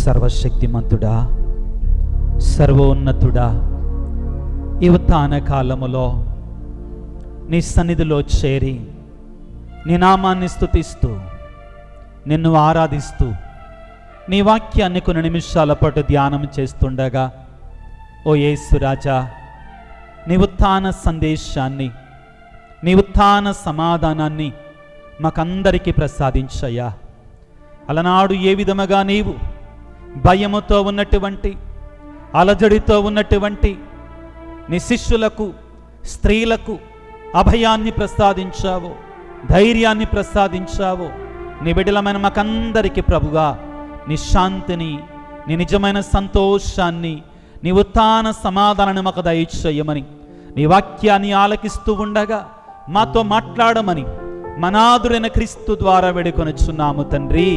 సర్వశక్తిమంతుడా, సర్వోన్నతుడా, ఈ ఉత్థాన కాలములో నీ సన్నిధిలో చేరి నీ నామాన్ని స్తుతిస్తూ నిన్ను ఆరాధిస్తూ నీ వాక్యాన్ని కొన్ని నిమిషాల పాటు ధ్యానం చేస్తుండగా, ఓ యేసురాజా, నీ ఉత్థాన సందేశాన్ని, నీ ఉత్థాన సమాధానాన్ని మాకందరికీ ప్రసాదించయ్యా. అలనాడు ఏ విధముగా నీవు భయముతో ఉన్నటువంటి, అలజడితో ఉన్నటువంటి నీ శిష్యులకు, స్త్రీలకు అభయాన్ని ప్రసాదించావు, ధైర్యాన్ని ప్రసాదించావు. నీ బిడ్డలమైన మాకందరికీ ప్రభుగా నీ శాంతిని, నీ నిజమైన సంతోషాన్ని, నీ ఉత్థాన సమాధానాన్ని మాకు దయచేయమని, నీ వాక్యాన్ని ఆలకిస్తూ ఉండగా మాతో మాట్లాడమని మనాదురైన క్రీస్తు ద్వారా వేడుకొనుచున్నాము తండ్రి.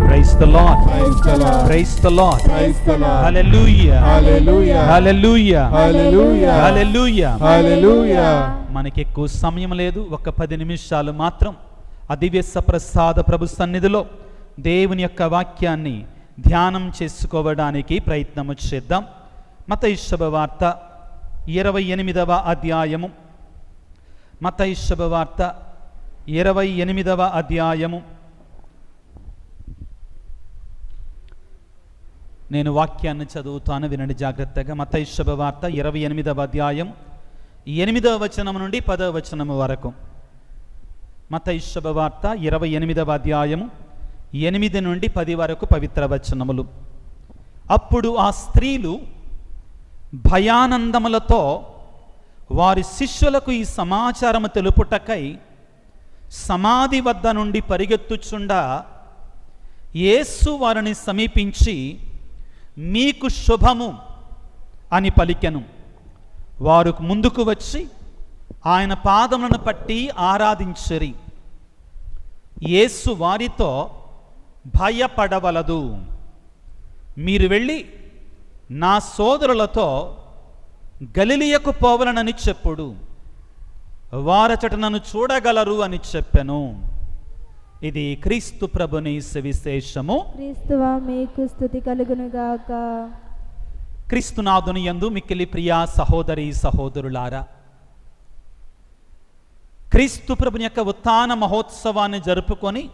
Praise the Lord. Praise the Lord. Praise the Lord. Praise the Lord. Hallelujah. Hallelujah. Hallelujah. Hallelujah. Hallelujah. Hallelujah. మనకి ఎక్కువ సమయం లేదు, ఒక 10 నిమిషాలు మాత్రం ఆ దివ్య సప్రసాద ప్రభు సన్నిధిలో దేవుని యొక్క వాక్యాన్ని ధ్యానం చేసుకోవడానికి ప్రయత్నము చేద్దాం. మత్తయి శుభవార్త 28వ అధ్యాయము, మత్తయి శుభవార్త 28వ అధ్యాయము. నేను వాక్యాన్ని చదువుతాను, వినండి జాగ్రత్తగా. మత్తయి శుభవార్త 28వ అధ్యాయం 8వ వచనం నుండి 10వ వచనం వరకు. మత్తయి శుభవార్త 28వ అధ్యాయము 8 నుండి 10 వరకు పవిత్ర వచనములు. అప్పుడు ఆ స్త్రీలు భయానందములతో వారి శిష్యులకు ఈ సమాచారము తెలుపుటకై సమాధి వద్ద నుండి పరిగెత్తుచుండా యేసు వారిని సమీపించి, మీకు శుభము అని పలికెను. వారు ముందుకు వచ్చి ఆయన పాదములను పట్టి ఆరాధించిరి. యేసు వారితో, భయపడవలదు, మీరు వెళ్ళి నా సోదరులతో గలిలయకు పోవలనని చెప్పుడు, వారచట నన్ను చూడగలరు అని చెప్పెను. ఇది క్రీస్తు ప్రభుని సువిశేషము. క్రీస్తువా మీకు స్తుతి కలుగునుగాక. క్రీస్తునాథుని యందు మిక్కిలి ప్రియా సహోదరి సహోదరులారా, క్రీస్తు ప్రభుని యొక్క ఉత్థాన మహోత్సవాన్ని జరుపుకొని,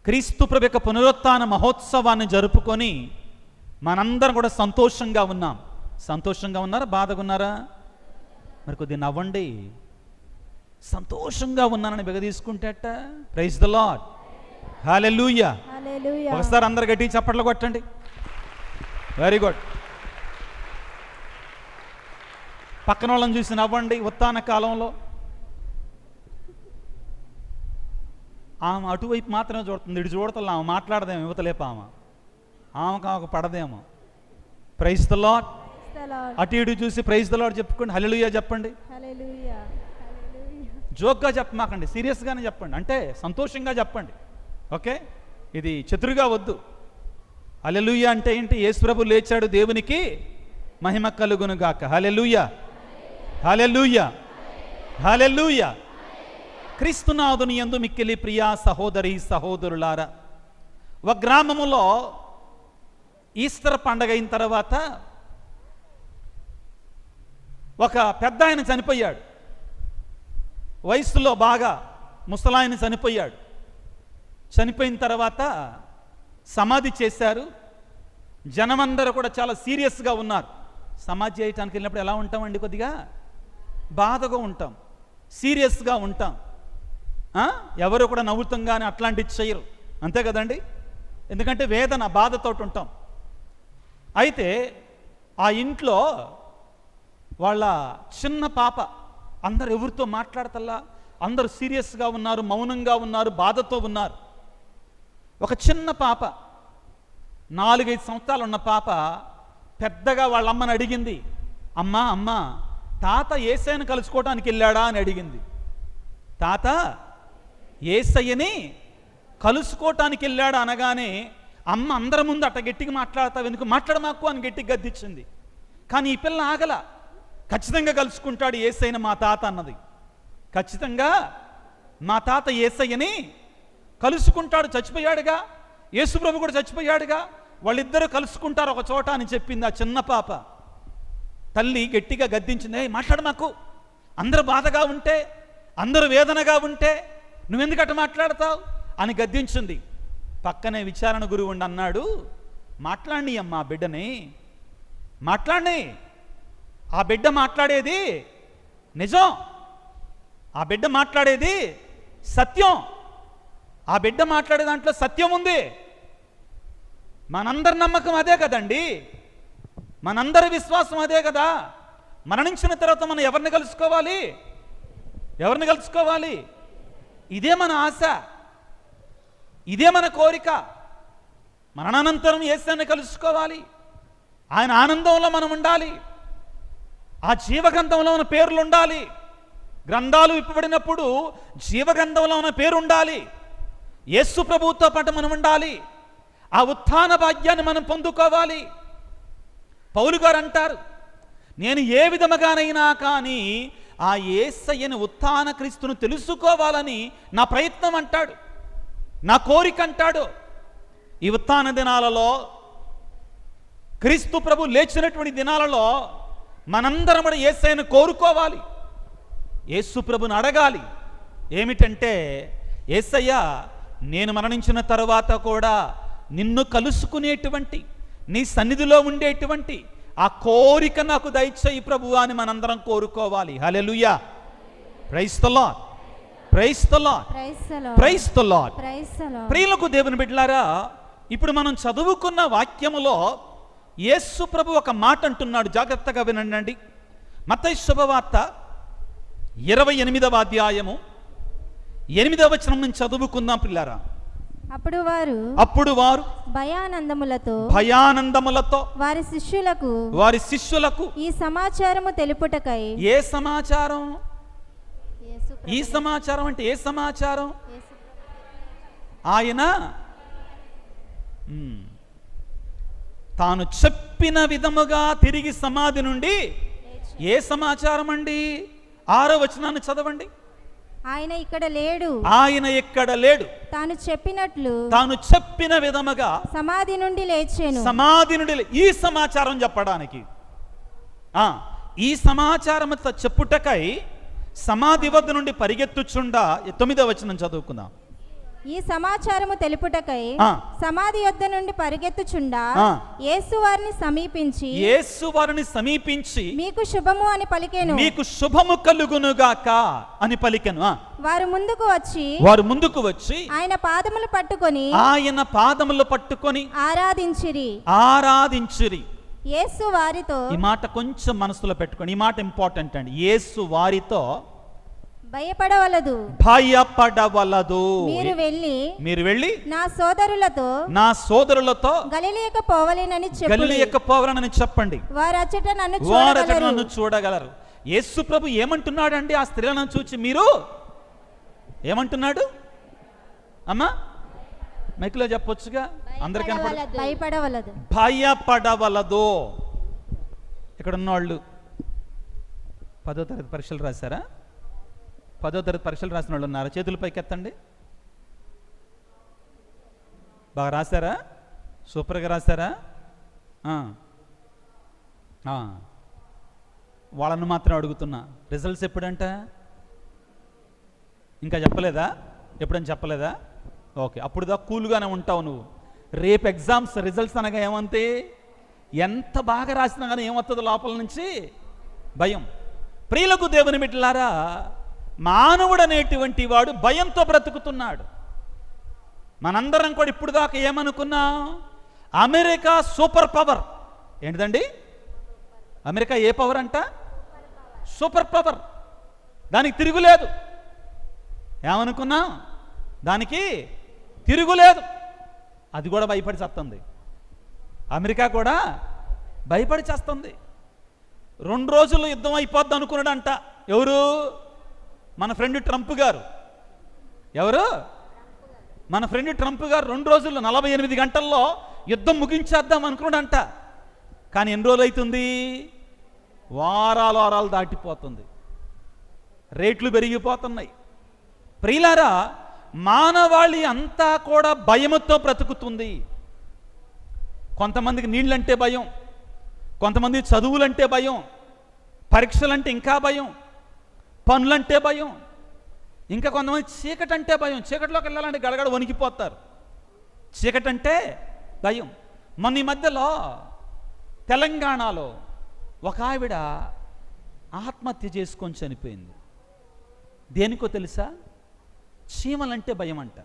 క్రీస్తు ప్రభు యొక్క పునరుత్థాన మహోత్సవాన్ని జరుపుకొని మనందరం కూడా సంతోషంగా ఉన్నాం. సంతోషంగా ఉన్నారా, బాధగా ఉన్నారా? మరి కొద్దిగా నవ్వండి. సంతోషంగా ఉన్నానని బిగదీసుకుంటేట. Praise the lord. Hallelujah. Hallelujah. ఒకసారి అందరు గట్టి చప్పట్లు కొట్టండి. Very good. పక్కన వాళ్ళని చూసి నవ్వండి. ఉత్థాన కాలంలో ఆమె అటువైపు మాత్రమే చూడుతుంది, ఇటు చూడతలే. ఆమె మాట్లాడదేమో, యువతలేప ఆమెకు పడదేమో. Praise the lord. అటు ఇటు చూసి ప్రైజ్ ద లార్డ్ చెప్పుకోండి, హల్లెలూయా చెప్పండి. హల్లెలూయా. హల్లెలూయా. జోక్గా చెప్పమాకండి, సీరియస్గానే చెప్పండి, అంటే సంతోషంగా చెప్పండి. ఓకే, ఇది చతురుగా వద్దు. హల్లెలూయా అంటే ఏంటి? యేసు ప్రభు లేచాడు, దేవునికి మహిమ కలుగును గాక. హల్లెలూయా. హల్లెలూయా. హల్లెలూయా. క్రీస్తునాథుని యందు మిక్కిలి ప్రియా సహోదరి సహోదరులారా, ఒక గ్రామములో ఈస్టర్ పండగ అయిన తర్వాత ఒక పెద్ద ఆయన చనిపోయాడు. వయసులో బాగా ముసలాయన చనిపోయాడు. చనిపోయిన తర్వాత సమాధి చేశారు. జనమందరూ కూడా చాలా సీరియస్గా ఉన్నారు. సమాధి చేయటానికి వెళ్ళినప్పుడు ఎలా ఉంటామండి? కొద్దిగా బాధగా ఉంటాం, సీరియస్గా ఉంటాం. ఎవరు కూడా నవ్వుతాం కానీ అట్లాంటివి చేయరు, అంతే కదండి? ఎందుకంటే వేదన, బాధతో ఉంటాం. అయితే ఆ ఇంట్లో వాళ్ళ చిన్న పాప, అందరు ఎవరితో మాట్లాడతల్లా, అందరూ సీరియస్గా ఉన్నారు, మౌనంగా ఉన్నారు, బాధతో ఉన్నారు. ఒక చిన్న పాప, 4-5 సంవత్సరాలు ఉన్న పాప పెద్దగా వాళ్ళ అమ్మని అడిగింది, అమ్మా అమ్మా తాత యేసయ్యను కలుసుకోవడానికి వెళ్ళాడా అని అడిగింది. తాత యేసయ్యని కలుసుకోవటానికి వెళ్ళాడు అనగానే అమ్మ అందరి ముందు అట్ట గట్టిగా మాట్లాడతావు ఎందుకు, మాట్లాడమాకు అని గట్టిగా గద్దించింది. కానీ ఈ పిల్ల ఆగల. ఖచ్చితంగా కలుసుకుంటాడు యేసయ్యని మా తాత అన్నది. ఖచ్చితంగా మా తాత యేసయ్యని కలుసుకుంటాడు, చచ్చిపోయాడుగా, యేసుప్రభు కూడా చచ్చిపోయాడుగా, వాళ్ళిద్దరూ కలుసుకుంటారు ఒక చోట అని చెప్పింది ఆ చిన్న పాప. తల్లి గట్టిగా గద్దించింది, మాట్లాడు మాకు, అందరూ బాధగా ఉంటే, అందరూ వేదనగా ఉంటే నువ్వెందుకట మాట్లాడతావు అని గద్దించింది. పక్కనే విచారణ గురువు ఉండి అన్నాడు, మాట్లాడి అమ్మా బిడ్డని, మాట్లాడి, ఆ బిడ్డ మాట్లాడేది నిజం, ఆ బిడ్డ మాట్లాడేది సత్యం, ఆ బిడ్డ మాట్లాడే దాంట్లో సత్యం ఉంది. మనందరి నమ్మకం అదే కదండి, మనందరి విశ్వాసం అదే కదా. మరణించిన తర్వాత మనం ఎవరిని కలుసుకోవాలి, ఎవరిని కలుసుకోవాలి? ఇదే మన ఆశ, ఇదే మన కోరిక. మరణానంతరం యేసుని కలుసుకోవాలి, ఆయన ఆనందంలో మనం ఉండాలి, ఆ జీవగ్రంథంలో ఉన్న పేర్లు ఉండాలి. గ్రంథాలు విప్పబడినప్పుడు జీవగ్రంథంలో ఉన్న పేరు ఉండాలి, యేసు ప్రభువుతో పాటు మనం ఉండాలి, ఆ ఉత్థాన భాగ్యాన్ని మనం పొందుకోవాలి. పౌలు గారు అంటారు, నేను ఏ విధముగానైనా కానీ ఆ యేసయ్యని ఉత్థాన క్రీస్తును తెలుసుకోవాలని నా ప్రయత్నం అంటాడు, నా కోరిక అంటాడు. ఈ ఉత్థాన దినాలలో, క్రీస్తు ప్రభు లేచినటువంటి దినాలలో మనందరం కూడా యేసయ్యను కోరుకోవాలి, యేసు ప్రభుని అడగాలి. ఏమిటంటే, యేసయ్య నేను మరణించిన తరువాత కూడా నిన్ను కలుసుకునేటువంటి, నీ సన్నిధిలో ఉండేటువంటి ఆ కోరిక నాకు దయచేయి ప్రభు అని మనందరం కోరుకోవాలి. Hallelujah, praise the lord, praise the lord, praise the lord. ప్రియులకు దేవుని బిడ్డలారా, ఇప్పుడు మనం చదువుకున్న వాక్యములో యేసు ప్రభు ఒక మాట అంటున్నాడు, జాగ్రత్తగా వినండి. మత్తయి శుభవార్త 28వ అధ్యాయము 8వ వచనం నుంచి చదువుకుందాం పిల్లారా. అప్పుడు వారు భయానందములతో వారి శిష్యులకు ఈ సమాచారము తెలుపుటకై. ఏ సమాచారం? ఈ సమాచారం అంటే ఏ సమాచారం? ఆయన తాను చెప్పిన విధముగా తిరిగి సమాధి నుండి. ఏ సమాచారం అండి? 6వ వచనాన్ని చదవండి. ఆయన ఇక్కడ లేడు, ఆయన ఇక్కడ లేడు, తాను చెప్పినట్లు, తాను చెప్పిన విధముగా సమాధి నుండి లేచెను. సమాధి నుండి ఈ సమాచారం చెప్పడానికి, ఈ సమాచారం చెప్పుటకై సమాధి వద్ద నుండి పరిగెత్తుచుండా. 9వ వచనం చదువుకుందాం. ఈ సమాచారము తెలుపుటకై సమాధి యొద్ద నుండి పరిగెత్తుచుండా యేసు వారిని సమీపించి మీకు శుభము అని పలికెను, మీకు శుభము కలుగునుగాక అని పలికెను. వారు ముందుకు వచ్చి ఆయన పాదములు పట్టుకొని ఆరాధించిరి. యేసు వారితో, ఈ మాట కొంచెం మనసులో పెట్టుకొని, ఈ మాట ఇంపార్టెంట్ అండి. యేసు వారితో భయపడవలదు, మీరు వెళ్ళి నా సోదరులతో గలిలయకు పోవలెనని చెప్పండి, వారు అచ్చట నన్ను చూడగలరు. యేసు ప్రభు ఏమంటున్నాడండి ఆ స్త్రీలను చూచి? మీరు ఏమంటున్నాడు అమ్మా? మైకులో చెప్పొచ్చుగా, అందరికీ భయపడవలదు. ఇక్కడ ఉన్నవాళ్ళు 10వ తరగతి పరీక్షలు రాశారా? 10వ తరగతి పరీక్షలు రాసిన వాళ్ళు ఉన్నారు? చేతుల పైకి ఎత్తండి. బాగా రాశారా? సూపర్గా రాశారా? వాళ్ళను మాత్రం అడుగుతున్నా, రిజల్ట్స్ ఎప్పుడంట? ఇంకా చెప్పలేదా? ఎప్పుడని చెప్పలేదా? ఓకే, అప్పుడు దా కూల్గానే ఉంటావు నువ్వు. రేపు ఎగ్జామ్స్ రిజల్ట్స్ అనగా ఏమంతే, ఎంత బాగా రాసినా కానీ ఏమవుతుంది లోపల నుంచి? భయం. ప్రియులకు దేవుని బిడ్డలారా, మానవుడు అనేటువంటి వాడు భయంతో బ్రతుకుతున్నాడు. మనందరం కూడా ఇప్పుడు దాకా ఏమనుకున్నాం? America super power. ఏంటిదండి అమెరికా? ఏ పవర్ అంట? Super power. దానికి తిరుగులేదు. ఏమనుకున్నాం? దానికి తిరుగులేదు. అది కూడా భయపడి చేస్తుంది. అమెరికా కూడా భయపడి చేస్తుంది. 2 రోజుల్లో యుద్ధం అయిపోద్ది అనుకున్నాడంట. ఎవరు? మన ఫ్రెండ్ ట్రంప్ గారు. ఎవరు? మన ఫ్రెండ్ ట్రంప్ గారు 2 రోజుల్లో 48 గంటల్లో యుద్ధం ముగించేద్దాం అనుకున్నాడంట. కానీ ఎన్ని రోజులు అవుతుంది? వారాలు దాటిపోతుంది. రేట్లు పెరిగిపోతున్నాయి. ప్రియులారా, మానవాళి అంతా కూడా భయముతో బ్రతుకుతుంది. కొంతమందికి నీళ్ళంటే భయం, కొంతమంది చదువులంటే భయం, పరీక్షలంటే ఇంకా భయం, పనులంటే భయం, ఇంకా కొంతమంది చీకటి అంటే భయం. చీకటిలోకి వెళ్ళాలంటే గడగడ వణికిపోతారు. చీకటి అంటే భయం. మొన్న ఈ మధ్యలో తెలంగాణలో ఒక ఆవిడ ఆత్మహత్య చేసుకొని చనిపోయింది. దేనికో తెలుసా? చీమలంటే భయం అంట.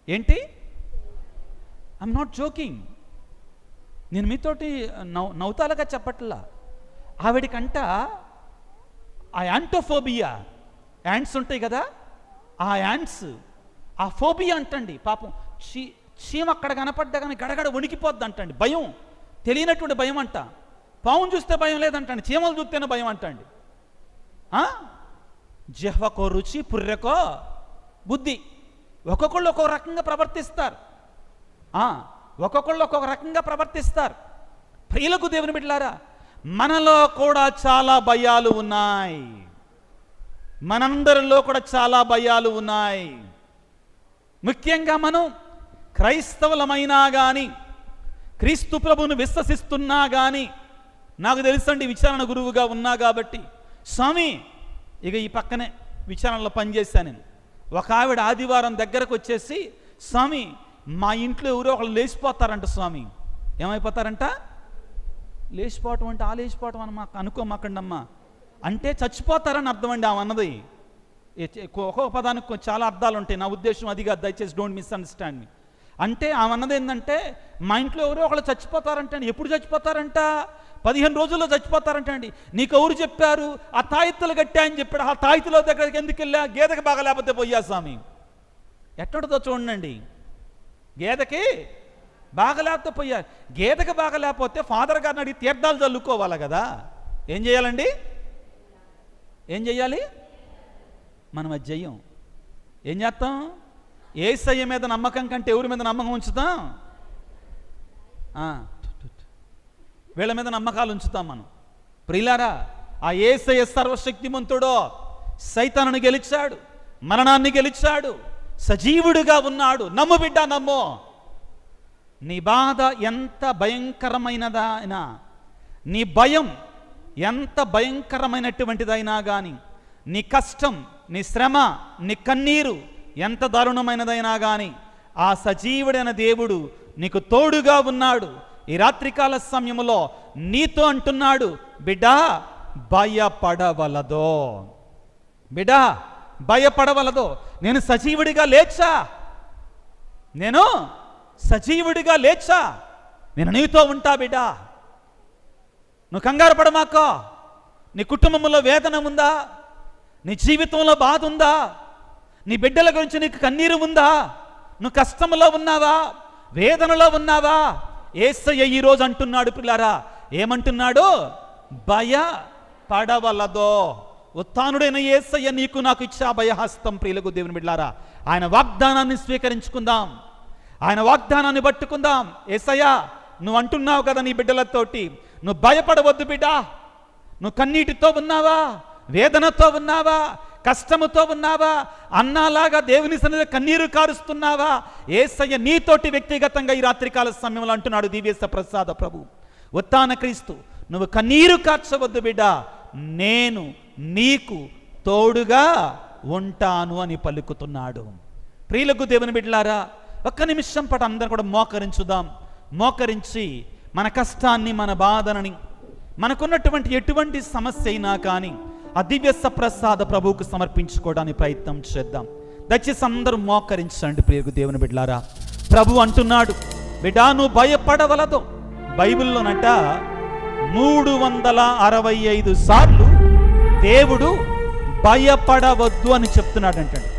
ఏంటి? I'm not joking. నేను మీతోటి నవ్వుతాలుగా చెప్పట్లా. ఆవిడికంట ఆ యాంటోఫోబియా, యాంట్స్ ఉంటాయి కదా, ఆ యాంట్స్, ఆ ఫోబియా అంటండి. పాపం చీమ అక్కడ కనపడ్డా కానీ గడగడ వణికిపోద్ది అంటండి. భయం, తెలియనటువంటి భయం అంట. పావును చూస్తే భయం లేదంటండి, చీమలు చూస్తేనే భయం అంటండి. జిహ్వకో రుచి, పుర్రెకో బుద్ధి. ఒక్కొక్కళ్ళు ఒక్కొక్క రకంగా ప్రవర్తిస్తారు. ఒక్కొక్కళ్ళు ఒక్కొక్క రకంగా ప్రవర్తిస్తారు. ప్రియులకు దేవుని బిడ్డలారా, మనలో కూడా చాలా భయాలు ఉన్నాయి. మనందరిలో కూడా చాలా భయాలు ఉన్నాయి. ముఖ్యంగా మనం క్రైస్తవులమైనా కానీ, క్రీస్తు ప్రభువును విశ్వసిస్తున్నా కానీ, నాకు తెలుసండి విచారణ గురువుగా ఉన్నా కాబట్టి, స్వామి ఇక ఈ పక్కనే విచారణలో పనిచేశాను నేను. ఒక ఆవిడ ఆదివారం దగ్గరకు వచ్చేసి, స్వామి మా ఇంట్లో ఎవరో ఒకళ్ళు లేచిపోతారంట స్వామి. ఏమైపోతారంట? లేచిపోవటం అంటే ఆ లేచిపోవటం అని మాకు అనుకోమాకండమ్మా, అంటే చచ్చిపోతారని అర్థం అండి ఆమె అన్నది. ఒక్కొక్క పదానికి చాలా అర్థాలు ఉంటాయి. నా ఉద్దేశం అదిగా, దయచేసి డోంట్ మిస్అండర్స్టాండ్ మీ. అంటే ఆమె అన్నది ఏంటంటే, మా ఇంట్లో ఎవరో ఒకళ్ళు చచ్చిపోతారంట అండి. ఎప్పుడు చచ్చిపోతారంట? 15 రోజుల్లో చచ్చిపోతారంట అండి. నీకు ఎవరు చెప్పారు? ఆ తాయిత్తులు కట్టా అని చెప్పాడు. ఆ తాయిత్తుల దగ్గరికి ఎందుకు వెళ్ళా? గేదెకి బాగా లేకపోతే పోయా స్వామి. ఎట్టడుతో చూడండి, గేదెకి బాగా లేకపోతే పోయా. గేదెకి బాగా లేకపోతే ఫాదర్ గారిని అడిగి తీర్థాలు చల్లుకోవాలి కదా. ఏం చేయాలండి? ఏం చేయాలి? మనం అది చెయ్యం. ఏం చేస్తాం? యేసయ్య మీద నమ్మకం కంటే ఎవరి మీద నమ్మకం ఉంచుతాం? వీళ్ళ మీద నమ్మకాలు ఉంచుతాం మనం. ప్రియులారా, ఆ యేసయ్య సర్వశక్తిమంతుడో, సైతానుని గెలిచాడు, మరణాన్ని గెలిచాడు, సజీవుడిగా ఉన్నాడు. నమ్ము బిడ్డ, నమ్ము. నీ బాధ ఎంత భయంకరమైనదైనా, నీ భయం ఎంత భయంకరమైనటువంటిదైనా కానీ, నీ కష్టం, నీ శ్రమ, నీ కన్నీరు ఎంత దారుణమైనదైనా కానీ, ఆ సజీవుడైన దేవుడు నీకు తోడుగా ఉన్నాడు. ఈ రాత్రికాల సమయంలో నీతో అంటున్నాడు, బిడ్డా భయపడవలదో, బిడ్డా భయపడవలదో. నేను సజీవుడిగా లేచా, నేను సజీవుడిగా లేచా, నేను నీతో ఉంటా బిడ్డా. నువ్వు కంగారు పడమాకో. నీ కుటుంబంలో వేదన ఉందా? నీ జీవితంలో బాధ ఉందా? నీ బిడ్డల గురించి నీకు కన్నీరు ఉందా? నువ్వు కష్టంలో ఉన్నావా? వేదనలో ఉన్నావా? యేసయ్య ఈరోజు అంటున్నాడు పిల్లారా, ఏమంటున్నాడు? భయపడవలదో. ఉత్థానుడైన యేసయ్య నీకు నాకు ఇచ్చా భయహస్తం. ప్రియులకు దేవుని బిడ్డలారా, ఆయన వాగ్దానాన్ని స్వీకరించుకుందాం, ఆయన వాగ్దానాన్ని పట్టుకుందాం. యేసయ్య నువ్వు అంటున్నావు కదా నీ బిడ్డలతోటి, నువ్వు భయపడవద్దు బిడ్డా. నువ్వు కన్నీటితో ఉన్నావా? వేదనతో ఉన్నావా? కష్టముతో ఉన్నావా? అన్నాలాగా దేవుని సన్నిధిలో కన్నీరు కారుస్తున్నావా? యేసయ్య నీతోటి వ్యక్తిగతంగా ఈ రాత్రికాల సమయంలో అంటున్నాడు దివ్యేశ ప్రసాద ప్రభు, ఉత్థాన క్రీస్తు, నువ్వు కన్నీరు కార్చవద్దు బిడ్డా, నేను నీకు తోడుగా ఉంటాను అని పలుకుతున్నాడు. ప్రియులకు దేవుని బిడ్డలారా, ఒక్క నిమిషం పాటు అందరం కూడా మోకరించుదాం. మోకరించి మన కష్టాన్ని, మన బాధనని, మనకున్నటువంటి ఎటువంటి సమస్య అయినా కానీ ఆ దివ్య సప్రసాద ప్రభువుకు సమర్పించుకోవడానికి ప్రయత్నం చేద్దాం. దయచేసి అందరూ మోకరించండి. ప్రియకు దేవుని బిడ్డలారా, ప్రభు అంటున్నాడు, బిడ్డా నువ్వు భయపడవలదు. బైబిల్లోనట 365 సార్లు దేవుడు భయపడవద్దు అని చెప్తున్నాడంటండి.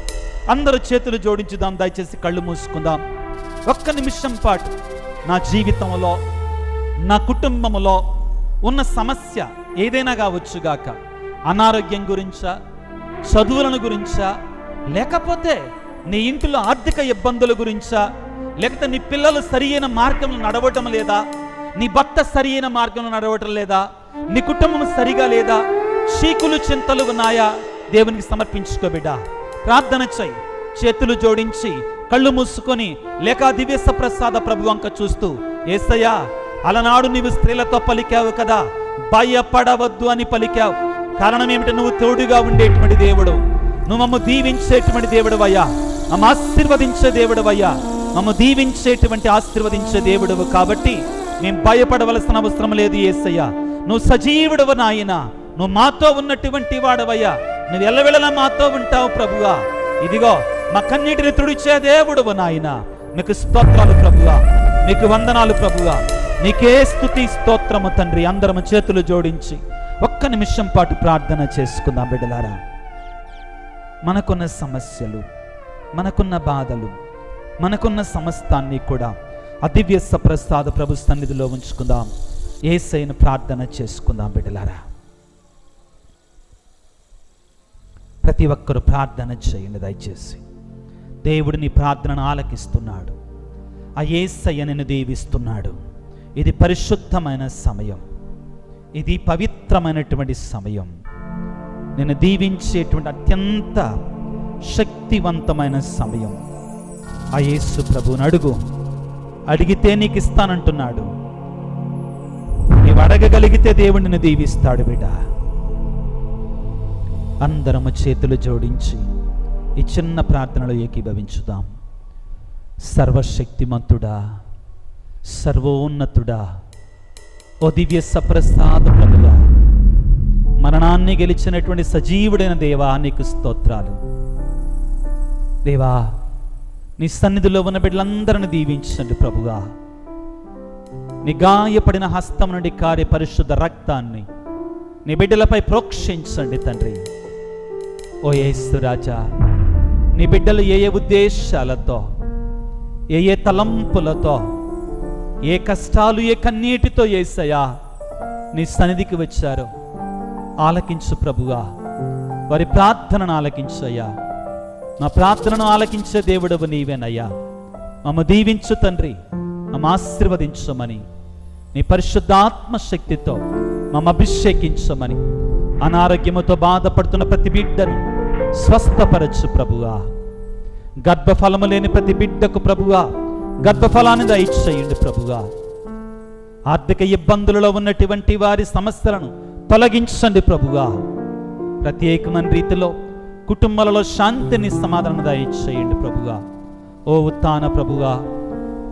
అందరూ చేతులు జోడించుదాం, దయచేసి కళ్ళు మూసుకుందాం. ఒక్క నిమిషం పాటు నా జీవితంలో, నా కుటుంబంలో ఉన్న సమస్య ఏదైనా కావచ్చుగాక, అనారోగ్యం గురించా, చదువులను గురించా, లేకపోతే నీ ఇంట్లో ఆర్థిక ఇబ్బందుల గురించా, లేకపోతే నీ పిల్లలు సరి అయిన మార్గంలో నడవటం లేదా, నీ భర్త సరి అయిన మార్గంలో నడవటం లేదా, నీ కుటుంబం సరిగా లేదా, చీకులు చింతలు ఉన్నాయా, దేవునికి సమర్పించుకో బిడ్డా. ప్రార్థన చెయ్యి. చేతులు జోడించి కళ్ళు మూసుకొని లేక దివ్య సప్రసాద ప్రభు వంక చూస్తూ, యేసయ్యా అలనాడు నీవు స్త్రీలతో పలికావు కదా, భయపడవద్దు అని పలికావు. కారణం ఏమిటి? నువ్వు తోడుగా ఉండేటువంటి దేవుడు, నువ్వు మమ్మ దీవించేటువంటి దేవుడు అయ్యా, మమ్మ ఆశీర్వదించే దేవుడు అయ్యా, మమ్మ దీవించేటువంటి ఆశీర్వదించే దేవుడు. కాబట్టి మేము భయపడవలసిన అవసరం లేదు యేసయ్యా. నువ్వు సజీవుడవు నాయన, నువ్వు మాతో ఉన్నటువంటి వాడవయ్యా, నువ్వు ఎల్లవెళ్ళలా మాతో ఉంటావు ప్రభువా. ఇదిగో మా కన్నీటిని తుడిచే దేవుడవు నాయన, నీకు స్తోత్రాలు ప్రభువా, నీకు వందనాలు ప్రభువా, నీకే స్తుతి స్తోత్రము తండ్రి. అందరము చేతులు జోడించి ఒక్క నిమిషం పాటు ప్రార్థన చేసుకుందాం బిడ్డలారా. మనకున్న సమస్యలు, మనకున్న బాధలు, మనకున్న సమస్తాన్ని కూడా అదివ్య సప్రసాద ప్రభు సన్నిధిలో ఉంచుకుందాం. యేసయ్యను ప్రార్థన చేసుకుందాం బిడ్డలారా. ప్రతి ఒక్కరు ప్రార్థన చేయండి దయచేసి. దేవుడు నీ ప్రార్థనను ఆలకిస్తున్నాడు. ఆ యేసయ్య నిన్ను దీవిస్తున్నాడు. ఇది పరిశుద్ధమైన సమయం, ఇది పవిత్రమైనటువంటి సమయం, నిన్ను దీవించేటువంటి అత్యంత శక్తివంతమైన సమయం. ఆ యేసు ప్రభువుని అడుగు, అడిగితే నీకు ఇస్తానంటున్నాడు. నీవు అడగగలిగితే దేవుడు నిన్ను దీవిస్తాడు బిడ్డ. అందరము చేతులు జోడించి ఈ చిన్న ప్రార్థనలో ఏకీభవించుదాం. సర్వశక్తిమంతుడా, సర్వోన్నతుడా, ఓ దివ్య సప్రసాద ప్రభువా, మరణాన్ని గెలిచినటువంటి సజీవుడైన దేవా నీకు స్తోత్రాలు. దేవా నీ సన్నిధిలో ఉన్న బిడ్డలందరిని దీవించండి ప్రభువా. నీ గాయపడిన హస్తం నుండి కారే పరిశుద్ధ రక్తాన్ని నీ బిడ్డలపై ప్రోక్షించండి తండ్రి. ఓ యేసు రాజా, నీ బిడ్డలు ఏ ఏ ఉద్దేశాలతో, ఏ ఏ తలంపులతో, ఏ కష్టాలు, ఏ కన్నీటితో యేసయ్యా నీ సన్నిధికి వచ్చారో ఆలకించు ప్రభువా. వారి ప్రార్థనను ఆలకించయ్యా. మా ప్రార్థనను ఆలకించే దేవుడవు నీవేనయ్యా. మమ్మ దీవించు తండ్రి, మమ్మ ఆశీర్వదించమని నీ పరిశుద్ధాత్మ శక్తితో మమ్మ అభిషేకించమని, అనారోగ్యముతో బాధపడుతున్న ప్రతి బిడ్డను స్వస్థపరచు ప్రభువా. గర్భఫలము లేని ప్రతి బిడ్డకు ప్రభువా గర్భఫలాన్ని దయచేయండి ప్రభువా. ఆర్థిక ఇబ్బందులలో ఉన్నటువంటి వారి సమస్యలను తొలగించండి ప్రభువా. ప్రత్యేకమైన రీతిలో కుటుంబాలలో శాంతిని, సమాధానం దయచేయండి ప్రభువా. ఓ ఉత్థాన ప్రభువా,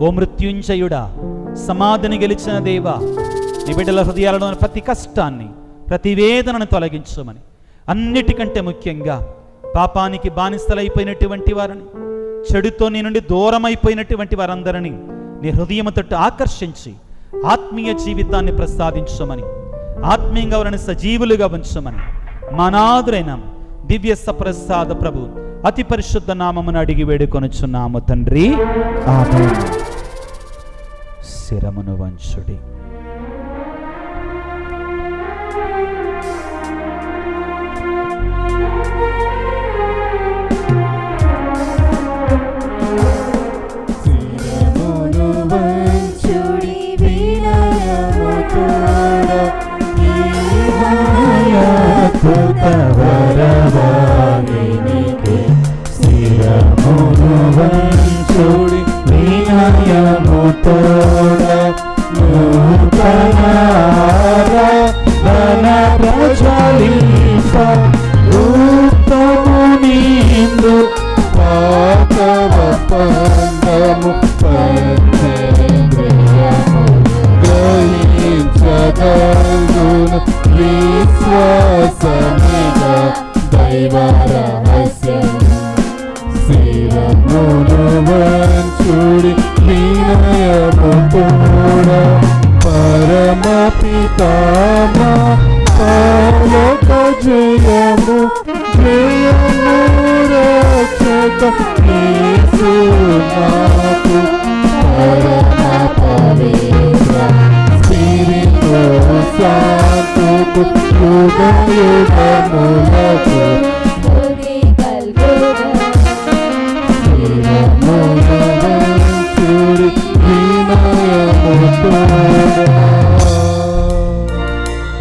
ఓ మృత్యుంజయుడా, సమాధిని గెలిచిన దేవా, నీ బిడ్డల హృదయాలలో ప్రతి కష్టాన్ని, ప్రతి వేదనను తొలగించమని, అన్నిటికంటే ముఖ్యంగా పాపానికి బానిసలైపోయినటువంటి వారిని, చెడుతో నీ నుండి దూరం అయిపోయినటువంటి వారందరినీ నీ హృదయముతో ఆకర్షించి ఆత్మీయ జీవితాన్ని ప్రసాదించమని, ఆత్మీయంగా వారిని సజీవులుగా ఉంచమని మనాదురైన దివ్య సప్రసాద ప్రభు అతి పరిశుద్ధ నామమును అడిగి వేడుకొనుచున్నాము తండ్రి, ఆమేన్. శిరమును వంచుడి.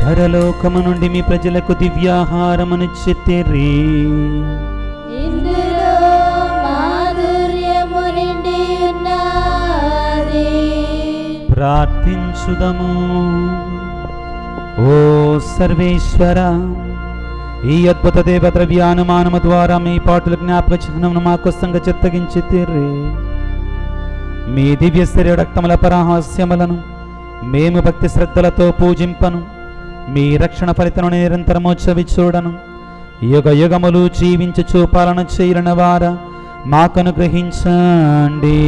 పరలోకము నుండి మీ ప్రజలకు దివ్యాహారమును చెత్తిరి. ఇందులో మా ప్రార్థించుదము. ఓ సర్వేశ్వర, ఈ అద్భుత దేవ ద్రవ్యానుమానము ద్వారా మీ పాటల జ్ఞాపక చిహ్నమును మా కోసంగా చిత్తగించి తీర్రి. మీ దివ్య శరీర రక్తముల పరహాస్యములను మేము భక్తి శ్రద్ధలతో పూజింపను. మీ రక్షణ ఫలితను నిరంతరము చవి చూడను. యుగ యుగములు జీవించి చూపాలను చేయన వార మాకను గ్రహించండి.